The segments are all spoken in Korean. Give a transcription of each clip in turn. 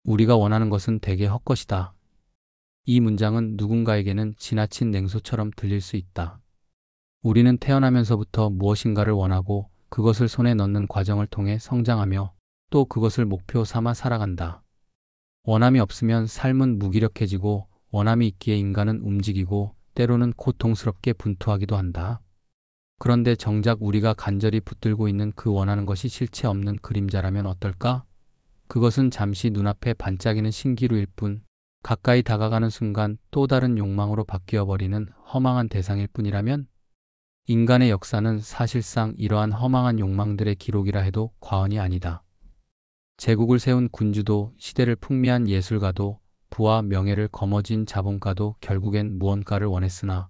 우리가 원하는 것은 대개 헛것이다. 이 문장은 누군가에게는 지나친 냉소처럼 들릴 수 있다. 우리는 태어나면서부터 무엇인가를 원하고 그것을 손에 넣는 과정을 통해 성장하며 또 그것을 목표 삼아 살아간다. 원함이 없으면 삶은 무기력해지고 원함이 있기에 인간은 움직이고 때로는 고통스럽게 분투하기도 한다. 그런데 정작 우리가 간절히 붙들고 있는 그 원하는 것이 실체 없는 그림자라면 어떨까? 그것은 잠시 눈앞에 반짝이는 신기루일 뿐 가까이 다가가는 순간 또 다른 욕망으로 바뀌어버리는 허망한 대상일 뿐이라면? 인간의 역사는 사실상 이러한 허망한 욕망들의 기록이라 해도 과언이 아니다. 제국을 세운 군주도 시대를 풍미한 예술가도 부와 명예를 거머쥔 자본가도 결국엔 무언가를 원했으나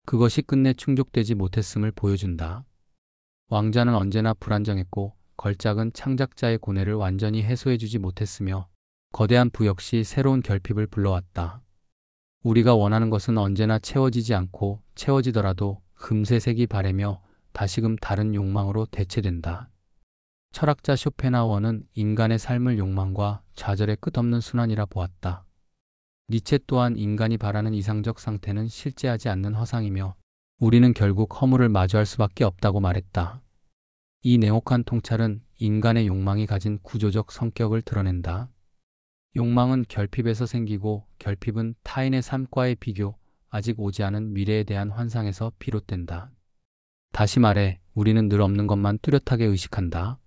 그것이 끝내 충족되지 못했음을 보여준다. 왕자는 언제나 불안정했고 걸작은 창작자의 고뇌를 완전히 해소해주지 못했으며 거대한 부 역시 새로운 결핍을 불러왔다. 우리가 원하는 것은 언제나 채워지지 않고 채워지더라도 금세 색이 바래며 다시금 다른 욕망으로 대체된다. 철학자 쇼펜하우어는 인간의 삶을 욕망과 좌절의 끝없는 순환이라 보았다. 니체 또한 인간이 바라는 이상적 상태는 실제하지 않는 허상이며 우리는 결국 허물을 마주할 수밖에 없다고 말했다. 이 냉혹한 통찰은 인간의 욕망이 가진 구조적 성격을 드러낸다. 욕망은 결핍에서 생기고 결핍은 타인의 삶과의 비교, 아직 오지 않은 미래에 대한 환상에서 비롯된다. 다시 말해 우리는 늘 없는 것만 뚜렷하게 의식한다.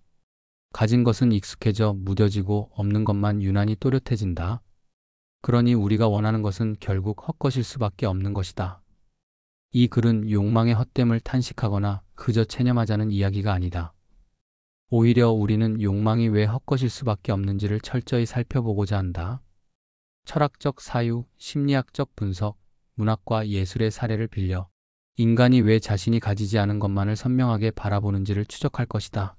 가진 것은 익숙해져 무뎌지고 없는 것만 유난히 또렷해진다. 그러니 우리가 원하는 것은 결국 헛것일 수밖에 없는 것이다. 이 글은 욕망의 헛됨을 탄식하거나 그저 체념하자는 이야기가 아니다. 오히려 우리는 욕망이 왜 헛것일 수밖에 없는지를 철저히 살펴보고자 한다. 철학적 사유, 심리학적 분석, 문학과 예술의 사례를 빌려 인간이 왜 자신이 가지지 않은 것만을 선명하게 바라보는지를 추적할 것이다.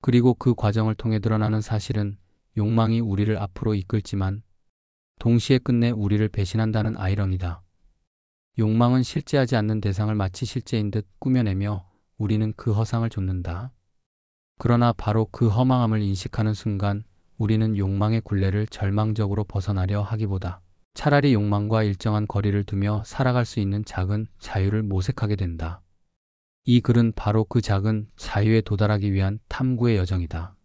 그리고 그 과정을 통해 드러나는 사실은 욕망이 우리를 앞으로 이끌지만 동시에 끝내 우리를 배신한다는 아이러니다. 욕망은 실제하지 않는 대상을 마치 실제인 듯 꾸며내며 우리는 그 허상을 좇는다. 그러나 바로 그 허망함을 인식하는 순간 우리는 욕망의 굴레를 절망적으로 벗어나려 하기보다 차라리 욕망과 일정한 거리를 두며 살아갈 수 있는 작은 자유를 모색하게 된다. 이 글은 바로 그 작은 자유에 도달하기 위한 탐구의 여정이다.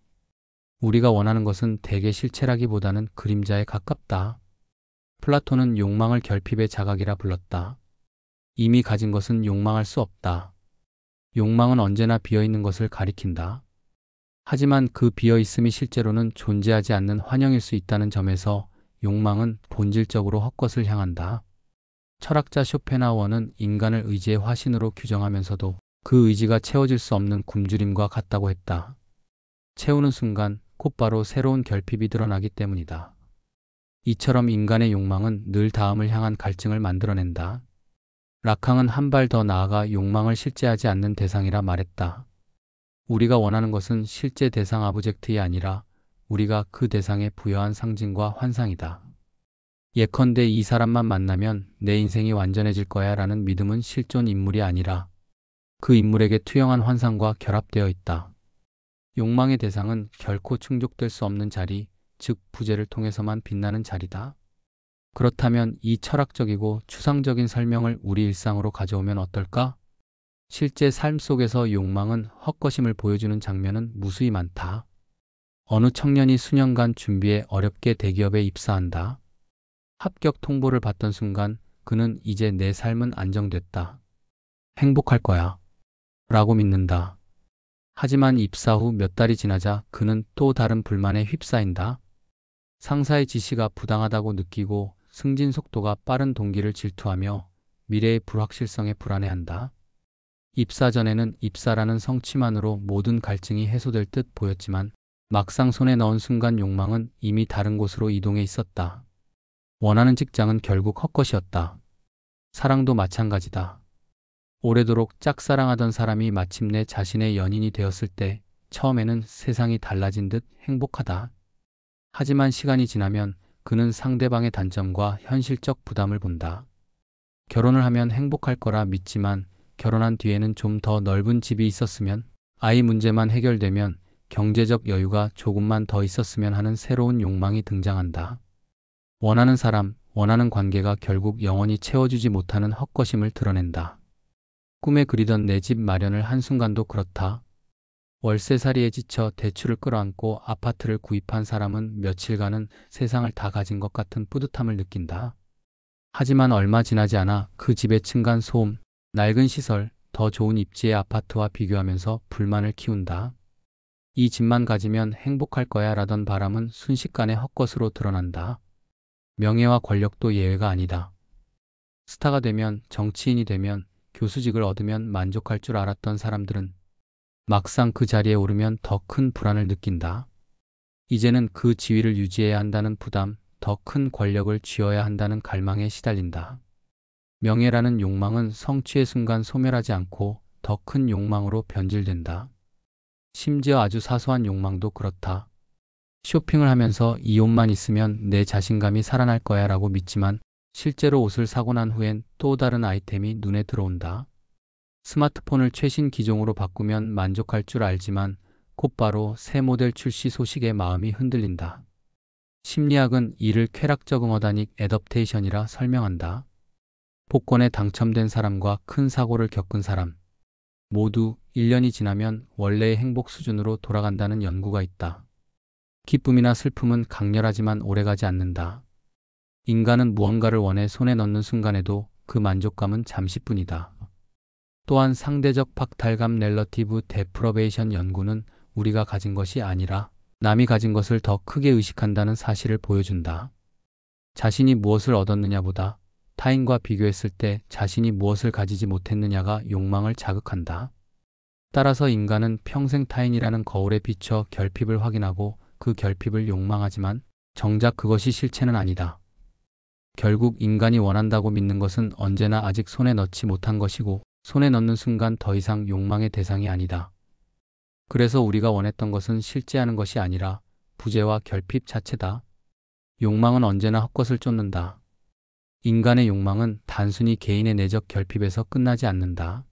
우리가 원하는 것은 대개 실체라기보다는 그림자에 가깝다. 플라톤은 욕망을 결핍의 자각이라 불렀다. 이미 가진 것은 욕망할 수 없다. 욕망은 언제나 비어있는 것을 가리킨다. 하지만 그 비어있음이 실제로는 존재하지 않는 환영일 수 있다는 점에서 욕망은 본질적으로 헛것을 향한다. 철학자 쇼펜하우어는 인간을 의지의 화신으로 규정하면서도 그 의지가 채워질 수 없는 굶주림과 같다고 했다. 채우는 순간 곧바로 새로운 결핍이 드러나기 때문이다. 이처럼 인간의 욕망은 늘 다음을 향한 갈증을 만들어낸다. 라캉은 한 발 더 나아가 욕망을 실제하지 않는 대상이라 말했다. 우리가 원하는 것은 실제 대상 아브젝트이 아니라 우리가 그 대상에 부여한 상징과 환상이다. 예컨대 이 사람만 만나면 내 인생이 완전해질 거야 라는 믿음은 실존 인물이 아니라 그 인물에게 투영한 환상과 결합되어 있다. 욕망의 대상은 결코 충족될 수 없는 자리, 즉 부재를 통해서만 빛나는 자리다. 그렇다면 이 철학적이고 추상적인 설명을 우리 일상으로 가져오면 어떨까? 실제 삶 속에서 욕망은 헛것임을 보여주는 장면은 무수히 많다. 어느 청년이 수년간 준비해 어렵게 대기업에 입사한다. 합격 통보를 받던 순간 그는 이제 내 삶은 안정됐다. 행복할 거야. 라고 믿는다. 하지만 입사 후 몇 달이 지나자 그는 또 다른 불만에 휩싸인다. 상사의 지시가 부당하다고 느끼고 승진 속도가 빠른 동기를 질투하며 미래의 불확실성에 불안해한다. 입사 전에는 입사라는 성취만으로 모든 갈증이 해소될 듯 보였지만 막상 손에 넣은 순간 욕망은 이미 다른 곳으로 이동해 있었다. 원하는 직장은 결국 헛것이었다. 사랑도 마찬가지다. 오래도록 짝사랑하던 사람이 마침내 자신의 연인이 되었을 때 처음에는 세상이 달라진 듯 행복하다. 하지만 시간이 지나면 그는 상대방의 단점과 현실적 부담을 본다. 결혼을 하면 행복할 거라 믿지만 결혼한 뒤에는 좀 더 넓은 집이 있었으면, 아이 문제만 해결되면 경제적 여유가 조금만 더 있었으면 하는 새로운 욕망이 등장한다. 원하는 사람, 원하는 관계가 결국 영원히 채워주지 못하는 헛것임을 드러낸다. 꿈에 그리던 내 집 마련을 한순간도 그렇다. 월세살이에 지쳐 대출을 끌어안고 아파트를 구입한 사람은 며칠간은 세상을 다 가진 것 같은 뿌듯함을 느낀다. 하지만 얼마 지나지 않아 그 집의 층간 소음, 낡은 시설, 더 좋은 입지의 아파트와 비교하면서 불만을 키운다. 이 집만 가지면 행복할 거야 라던 바람은 순식간에 헛것으로 드러난다. 명예와 권력도 예외가 아니다. 스타가 되면, 정치인이 되면, 교수직을 얻으면 만족할 줄 알았던 사람들은 막상 그 자리에 오르면 더 큰 불안을 느낀다. 이제는 그 지위를 유지해야 한다는 부담, 더 큰 권력을 쥐어야 한다는 갈망에 시달린다. 명예라는 욕망은 성취의 순간 소멸하지 않고 더 큰 욕망으로 변질된다. 심지어 아주 사소한 욕망도 그렇다. 쇼핑을 하면서 이 옷만 있으면 내 자신감이 살아날 거야 라고 믿지만 실제로 옷을 사고 난 후엔 또 다른 아이템이 눈에 들어온다. 스마트폰을 최신 기종으로 바꾸면 만족할 줄 알지만 곧바로 새 모델 출시 소식에 마음이 흔들린다. 심리학은 이를 쾌락적 응어다닉 애덕테이션이라 설명한다. 복권에 당첨된 사람과 큰 사고를 겪은 사람 모두 1년이 지나면 원래의 행복 수준으로 돌아간다는 연구가 있다. 기쁨이나 슬픔은 강렬하지만 오래가지 않는다. 인간은 무언가를 원해 손에 넣는 순간에도 그 만족감은 잠시뿐이다. 또한 상대적 박탈감 렐러티브 데프러베이션 연구는 우리가 가진 것이 아니라 남이 가진 것을 더 크게 의식한다는 사실을 보여준다. 자신이 무엇을 얻었느냐보다 타인과 비교했을 때 자신이 무엇을 가지지 못했느냐가 욕망을 자극한다. 따라서 인간은 평생 타인이라는 거울에 비춰 결핍을 확인하고 그 결핍을 욕망하지만 정작 그것이 실체는 아니다. 결국 인간이 원한다고 믿는 것은 언제나 아직 손에 넣지 못한 것이고 손에 넣는 순간 더 이상 욕망의 대상이 아니다. 그래서 우리가 원했던 것은 실제하는 것이 아니라 부재와 결핍 자체다. 욕망은 언제나 헛것을 쫓는다. 인간의 욕망은 단순히 개인의 내적 결핍에서 끝나지 않는다.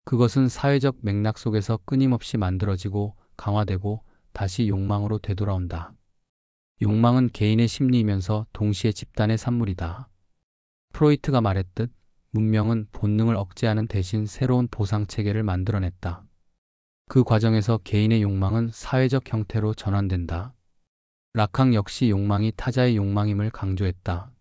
그것은 사회적 맥락 속에서 끊임없이 만들어지고 강화되고 다시 욕망으로 되돌아온다. 욕망은 개인의 심리이면서 동시에 집단의 산물이다. 프로이트가 말했듯 문명은 본능을 억제하는 대신 새로운 보상체계를 만들어냈다. 그 과정에서 개인의 욕망은 사회적 형태로 전환된다. 라캉 역시 욕망이 타자의 욕망임을 강조했다.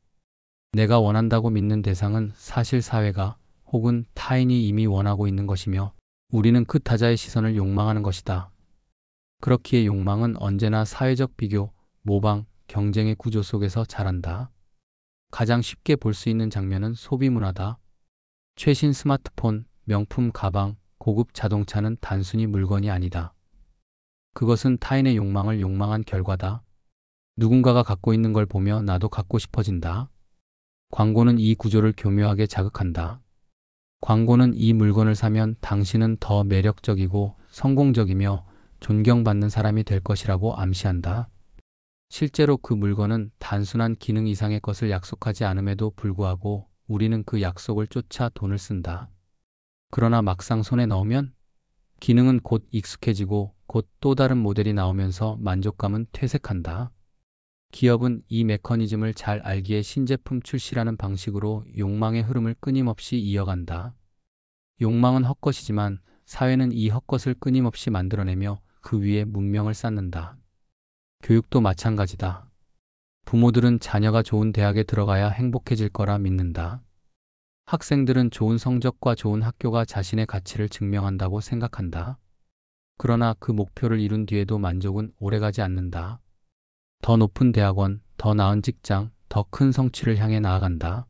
내가 원한다고 믿는 대상은 사실 사회가 혹은 타인이 이미 원하고 있는 것이며 우리는 그 타자의 시선을 욕망하는 것이다. 그렇기에 욕망은 언제나 사회적 비교, 모방, 경쟁의 구조 속에서 자란다. 가장 쉽게 볼 수 있는 장면은 소비 문화다. 최신 스마트폰, 명품 가방, 고급 자동차는 단순히 물건이 아니다. 그것은 타인의 욕망을 욕망한 결과다. 누군가가 갖고 있는 걸 보며 나도 갖고 싶어진다. 광고는 이 구조를 교묘하게 자극한다. 광고는 이 물건을 사면 당신은 더 매력적이고 성공적이며 존경받는 사람이 될 것이라고 암시한다. 실제로 그 물건은 단순한 기능 이상의 것을 약속하지 않음에도 불구하고 우리는 그 약속을 쫓아 돈을 쓴다. 그러나 막상 손에 넣으면 기능은 곧 익숙해지고 곧 또 다른 모델이 나오면서 만족감은 퇴색한다. 기업은 이 메커니즘을 잘 알기에 신제품 출시라는 방식으로 욕망의 흐름을 끊임없이 이어간다. 욕망은 헛것이지만 사회는 이 헛것을 끊임없이 만들어내며 그 위에 문명을 쌓는다. 교육도 마찬가지다. 부모들은 자녀가 좋은 대학에 들어가야 행복해질 거라 믿는다. 학생들은 좋은 성적과 좋은 학교가 자신의 가치를 증명한다고 생각한다. 그러나 그 목표를 이룬 뒤에도 만족은 오래가지 않는다. 더 높은 대학원, 더 나은 직장, 더 큰 성취를 향해 나아간다.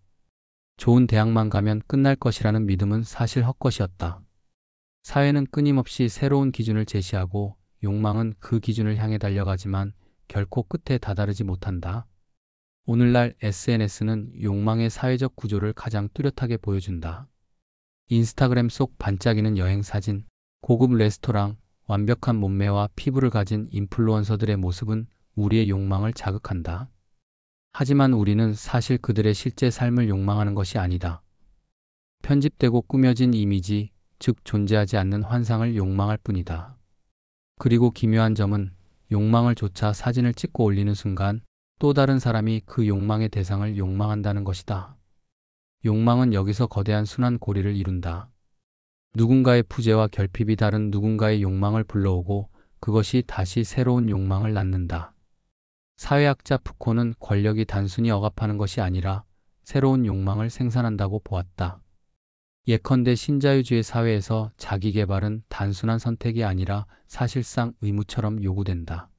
좋은 대학만 가면 끝날 것이라는 믿음은 사실 헛것이었다. 사회는 끊임없이 새로운 기준을 제시하고 욕망은 그 기준을 향해 달려가지만 결코 끝에 다다르지 못한다. 오늘날 SNS는 욕망의 사회적 구조를 가장 뚜렷하게 보여준다. 인스타그램 속 반짝이는 여행 사진, 고급 레스토랑, 완벽한 몸매와 피부를 가진 인플루언서들의 모습은 우리의 욕망을 자극한다. 하지만 우리는 사실 그들의 실제 삶을 욕망하는 것이 아니다. 편집되고 꾸며진 이미지, 즉 존재하지 않는 환상을 욕망할 뿐이다. 그리고 기묘한 점은 욕망을 좇아 사진을 찍고 올리는 순간 또 다른 사람이 그 욕망의 대상을 욕망한다는 것이다. 욕망은 여기서 거대한 순환 고리를 이룬다. 누군가의 부재와 결핍이 다른 누군가의 욕망을 불러오고 그것이 다시 새로운 욕망을 낳는다. 사회학자 푸코는 권력이 단순히 억압하는 것이 아니라 새로운 욕망을 생산한다고 보았다. 예컨대 신자유주의 사회에서 자기 개발은 단순한 선택이 아니라 사실상 의무처럼 요구된다.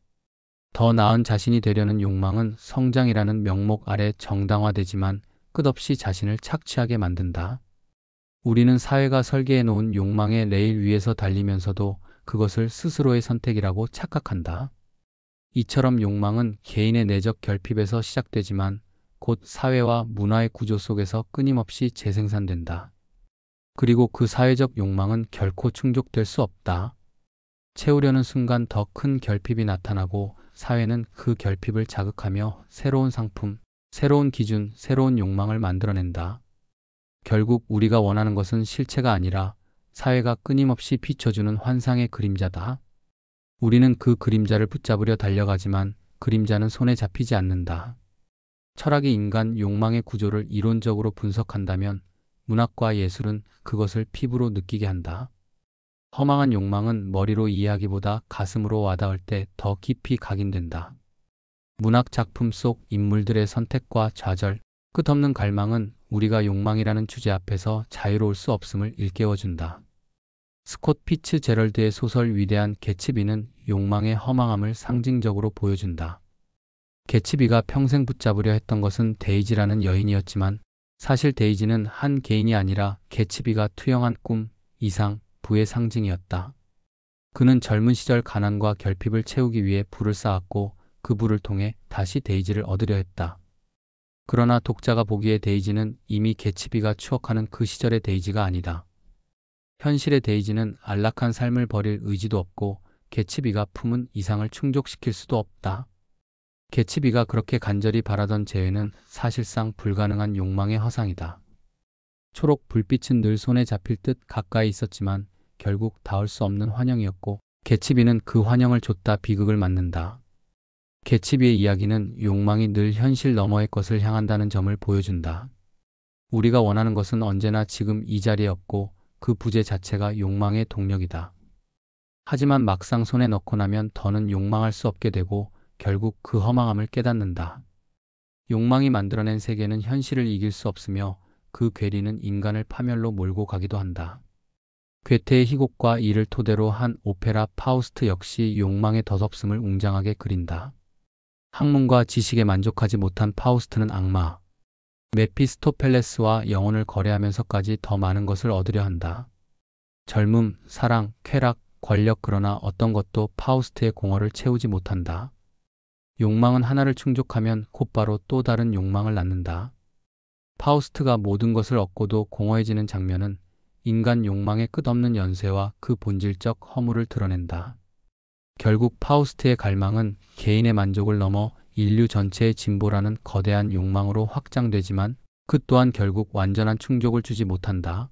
더 나은 자신이 되려는 욕망은 성장이라는 명목 아래 정당화되지만 끝없이 자신을 착취하게 만든다. 우리는 사회가 설계해 놓은 욕망의 레일 위에서 달리면서도 그것을 스스로의 선택이라고 착각한다. 이처럼 욕망은 개인의 내적 결핍에서 시작되지만 곧 사회와 문화의 구조 속에서 끊임없이 재생산된다. 그리고 그 사회적 욕망은 결코 충족될 수 없다. 채우려는 순간 더 큰 결핍이 나타나고 사회는 그 결핍을 자극하며 새로운 상품, 새로운 기준, 새로운 욕망을 만들어낸다. 결국 우리가 원하는 것은 실체가 아니라 사회가 끊임없이 비춰주는 환상의 그림자다. 우리는 그 그림자를 붙잡으려 달려가지만 그림자는 손에 잡히지 않는다. 철학이 인간 욕망의 구조를 이론적으로 분석한다면 문학과 예술은 그것을 피부로 느끼게 한다. 허망한 욕망은 머리로 이해하기보다 가슴으로 와닿을 때 더 깊이 각인된다. 문학 작품 속 인물들의 선택과 좌절, 끝없는 갈망은 우리가 욕망이라는 주제 앞에서 자유로울 수 없음을 일깨워준다. 스콧 피츠제럴드의 소설 위대한 개츠비는 욕망의 허망함을 상징적으로 보여준다. 개츠비가 평생 붙잡으려 했던 것은 데이지라는 여인이었지만 사실 데이지는 한 개인이 아니라 개츠비가 투영한 꿈, 이상, 부의 상징이었다. 그는 젊은 시절 가난과 결핍을 채우기 위해 부를 쌓았고 그 부를 통해 다시 데이지를 얻으려 했다. 그러나 독자가 보기에 데이지는 이미 개츠비가 추억하는 그 시절의 데이지가 아니다. 현실의 데이지는 안락한 삶을 버릴 의지도 없고 개츠비가 품은 이상을 충족시킬 수도 없다. 개츠비가 그렇게 간절히 바라던 재회는 사실상 불가능한 욕망의 허상이다. 초록 불빛은 늘 손에 잡힐 듯 가까이 있었지만 결국 닿을 수 없는 환영이었고 개츠비는 그 환영을 좇다 비극을 맞는다. 개츠비의 이야기는 욕망이 늘 현실 너머의 것을 향한다는 점을 보여준다. 우리가 원하는 것은 언제나 지금 이 자리에 없고 그 부재 자체가 욕망의 동력이다. 하지만 막상 손에 넣고 나면 더는 욕망할 수 없게 되고 결국 그 허망함을 깨닫는다. 욕망이 만들어낸 세계는 현실을 이길 수 없으며 그 괴리는 인간을 파멸로 몰고 가기도 한다. 괴테의 희곡과 이를 토대로 한 오페라 파우스트 역시 욕망의 더섭음을 웅장하게 그린다. 학문과 지식에 만족하지 못한 파우스트는 악마, 메피스토펠레스와 영혼을 거래하면서까지 더 많은 것을 얻으려 한다. 젊음, 사랑, 쾌락, 권력 그러나 어떤 것도 파우스트의 공허를 채우지 못한다. 욕망은 하나를 충족하면 곧바로 또 다른 욕망을 낳는다. 파우스트가 모든 것을 얻고도 공허해지는 장면은 인간 욕망의 끝없는 연쇄와 그 본질적 허물을 드러낸다. 결국 파우스트의 갈망은 개인의 만족을 넘어 인류 전체의 진보라는 거대한 욕망으로 확장되지만 그 또한 결국 완전한 충족을 주지 못한다.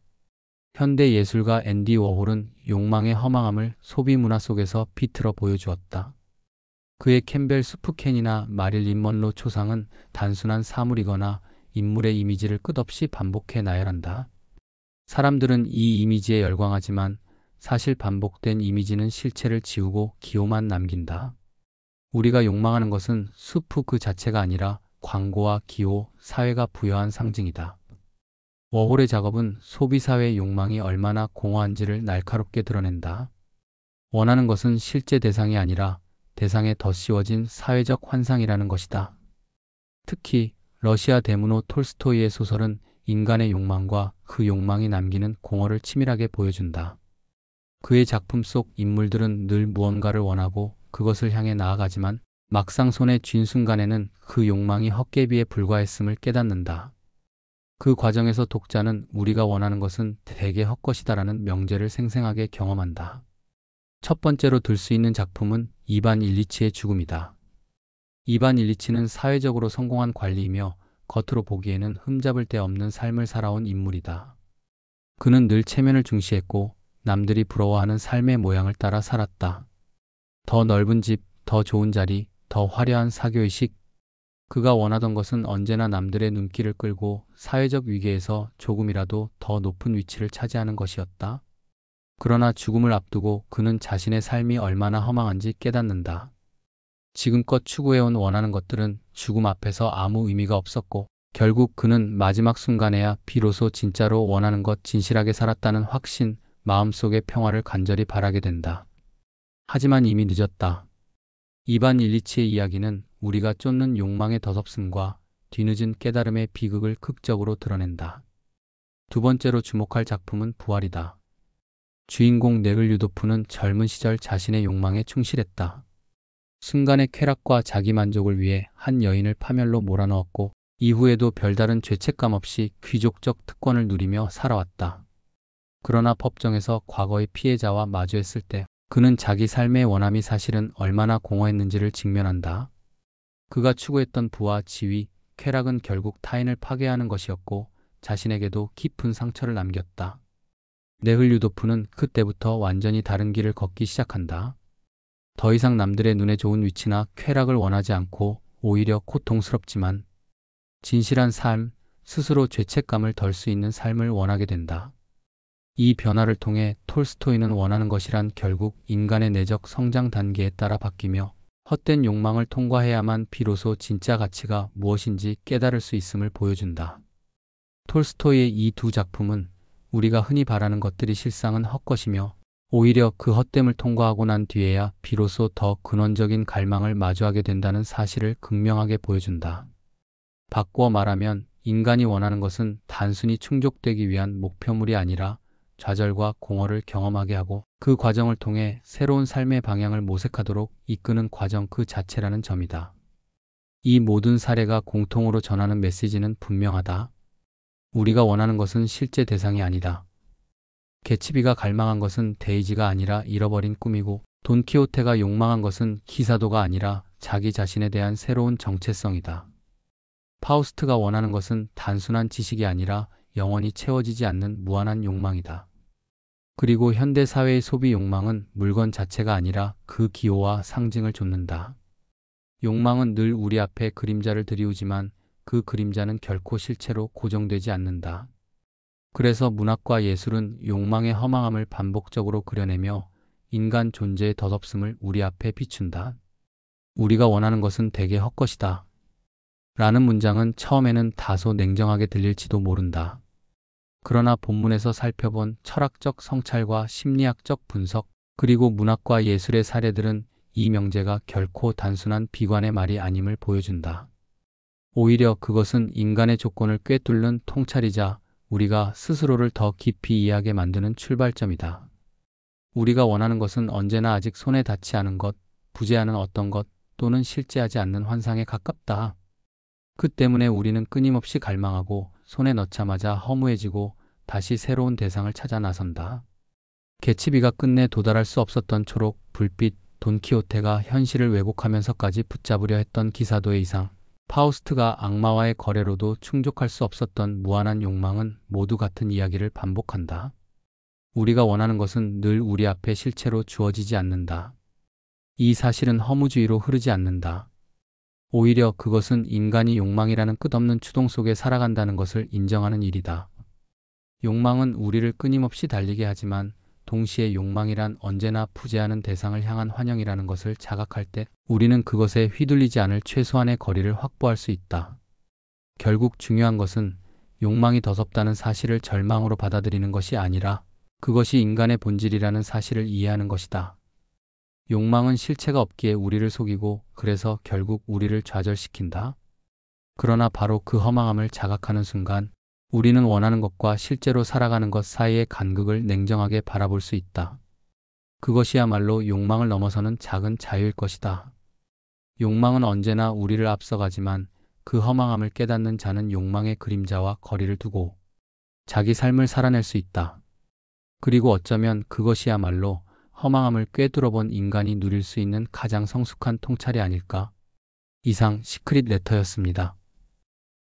현대 예술가 앤디 워홀은 욕망의 허망함을 소비 문화 속에서 비틀어 보여주었다. 그의 캠벨 수프캔이나 마릴린 먼로 초상은 단순한 사물이거나 인물의 이미지를 끝없이 반복해 나열한다. 사람들은 이 이미지에 열광하지만 사실 반복된 이미지는 실체를 지우고 기호만 남긴다. 우리가 욕망하는 것은 수프 그 자체가 아니라 광고와 기호, 사회가 부여한 상징이다. 워홀의 작업은 소비사회의 욕망이 얼마나 공허한지를 날카롭게 드러낸다. 원하는 것은 실제 대상이 아니라 대상에 덧씌워진 사회적 환상이라는 것이다. 특히 러시아 대문호 톨스토이의 소설은 인간의 욕망과 그 욕망이 남기는 공허를 치밀하게 보여준다. 그의 작품 속 인물들은 늘 무언가를 원하고 그것을 향해 나아가지만 막상 손에 쥔 순간에는 그 욕망이 헛개비에 불과했음을 깨닫는다. 그 과정에서 독자는 우리가 원하는 것은 대개 헛것이다라는 명제를 생생하게 경험한다. 첫 번째로 들 수 있는 작품은 이반 일리치의 죽음이다. 이반 일리치는 사회적으로 성공한 관리이며 겉으로 보기에는 흠잡을 데 없는 삶을 살아온 인물이다. 그는 늘 체면을 중시했고 남들이 부러워하는 삶의 모양을 따라 살았다. 더 넓은 집, 더 좋은 자리, 더 화려한 사교의식. 그가 원하던 것은 언제나 남들의 눈길을 끌고 사회적 위계에서 조금이라도 더 높은 위치를 차지하는 것이었다. 그러나 죽음을 앞두고 그는 자신의 삶이 얼마나 허망한지 깨닫는다. 지금껏 추구해온 원하는 것들은 죽음 앞에서 아무 의미가 없었고, 결국 그는 마지막 순간에야 비로소 진짜로 원하는 것, 진실하게 살았다는 확신, 마음속의 평화를 간절히 바라게 된다. 하지만 이미 늦었다. 이반 일리치의 이야기는 우리가 쫓는 욕망의 더섭음과 뒤늦은 깨달음의 비극을 극적으로 드러낸다. 두 번째로 주목할 작품은 부활이다. 주인공 네글류도프는 젊은 시절 자신의 욕망에 충실했다. 순간의 쾌락과 자기 만족을 위해 한 여인을 파멸로 몰아넣었고, 이후에도 별다른 죄책감 없이 귀족적 특권을 누리며 살아왔다. 그러나 법정에서 과거의 피해자와 마주했을 때 그는 자기 삶의 원함이 사실은 얼마나 공허했는지를 직면한다. 그가 추구했던 부와 지위, 쾌락은 결국 타인을 파괴하는 것이었고 자신에게도 깊은 상처를 남겼다. 네글류도프는 그때부터 완전히 다른 길을 걷기 시작한다. 더 이상 남들의 눈에 좋은 위치나 쾌락을 원하지 않고 오히려 고통스럽지만 진실한 삶, 스스로 죄책감을 덜 수 있는 삶을 원하게 된다. 이 변화를 통해 톨스토이는 원하는 것이란 결국 인간의 내적 성장 단계에 따라 바뀌며 헛된 욕망을 통과해야만 비로소 진짜 가치가 무엇인지 깨달을 수 있음을 보여준다. 톨스토이의 이 두 작품은 우리가 흔히 바라는 것들이 실상은 헛것이며 오히려 그 헛됨을 통과하고 난 뒤에야 비로소 더 근원적인 갈망을 마주하게 된다는 사실을 극명하게 보여준다. 바꾸어 말하면 인간이 원하는 것은 단순히 충족되기 위한 목표물이 아니라 좌절과 공허를 경험하게 하고 그 과정을 통해 새로운 삶의 방향을 모색하도록 이끄는 과정 그 자체라는 점이다. 이 모든 사례가 공통으로 전하는 메시지는 분명하다. 우리가 원하는 것은 실제 대상이 아니다. 개츠비가 갈망한 것은 데이지가 아니라 잃어버린 꿈이고, 돈키호테가 욕망한 것은 기사도가 아니라 자기 자신에 대한 새로운 정체성이다. 파우스트가 원하는 것은 단순한 지식이 아니라 영원히 채워지지 않는 무한한 욕망이다. 그리고 현대 사회의 소비 욕망은 물건 자체가 아니라 그 기호와 상징을 좇는다. 욕망은 늘 우리 앞에 그림자를 들이우지만 그 그림자는 결코 실체로 고정되지 않는다. 그래서 문학과 예술은 욕망의 허망함을 반복적으로 그려내며 인간 존재의 덧없음을 우리 앞에 비춘다. 우리가 원하는 것은 대개 헛것이다. 라는 문장은 처음에는 다소 냉정하게 들릴지도 모른다. 그러나 본문에서 살펴본 철학적 성찰과 심리학적 분석, 그리고 문학과 예술의 사례들은 이 명제가 결코 단순한 비관의 말이 아님을 보여준다. 오히려 그것은 인간의 조건을 꿰뚫는 통찰이자 우리가 스스로를 더 깊이 이해하게 만드는 출발점이다. 우리가 원하는 것은 언제나 아직 손에 닿지 않은 것, 부재하는 어떤 것 또는 실제하지 않는 환상에 가깝다. 그 때문에 우리는 끊임없이 갈망하고 손에 넣자마자 허무해지고 다시 새로운 대상을 찾아 나선다. 개츠비가 끝내 도달할 수 없었던 초록, 불빛, 돈키호테가 현실을 왜곡하면서까지 붙잡으려 했던 기사도의 이상, 파우스트가 악마와의 거래로도 충족할 수 없었던 무한한 욕망은 모두 같은 이야기를 반복한다. 우리가 원하는 것은 늘 우리 앞에 실체로 주어지지 않는다. 이 사실은 허무주의로 흐르지 않는다. 오히려 그것은 인간이 욕망이라는 끝없는 추동 속에 살아간다는 것을 인정하는 일이다. 욕망은 우리를 끊임없이 달리게 하지만 동시에 욕망이란 언제나 부재하는 대상을 향한 환영이라는 것을 자각할 때 우리는 그것에 휘둘리지 않을 최소한의 거리를 확보할 수 있다. 결국 중요한 것은 욕망이 더섭다는 사실을 절망으로 받아들이는 것이 아니라 그것이 인간의 본질이라는 사실을 이해하는 것이다. 욕망은 실체가 없기에 우리를 속이고 그래서 결국 우리를 좌절시킨다. 그러나 바로 그 허망함을 자각하는 순간 우리는 원하는 것과 실제로 살아가는 것 사이의 간극을 냉정하게 바라볼 수 있다. 그것이야말로 욕망을 넘어서는 작은 자유일 것이다. 욕망은 언제나 우리를 앞서가지만 그 허망함을 깨닫는 자는 욕망의 그림자와 거리를 두고 자기 삶을 살아낼 수 있다. 그리고 어쩌면 그것이야말로 허망함을 꿰뚫어본 인간이 누릴 수 있는 가장 성숙한 통찰이 아닐까. 이상 시크릿 레터였습니다.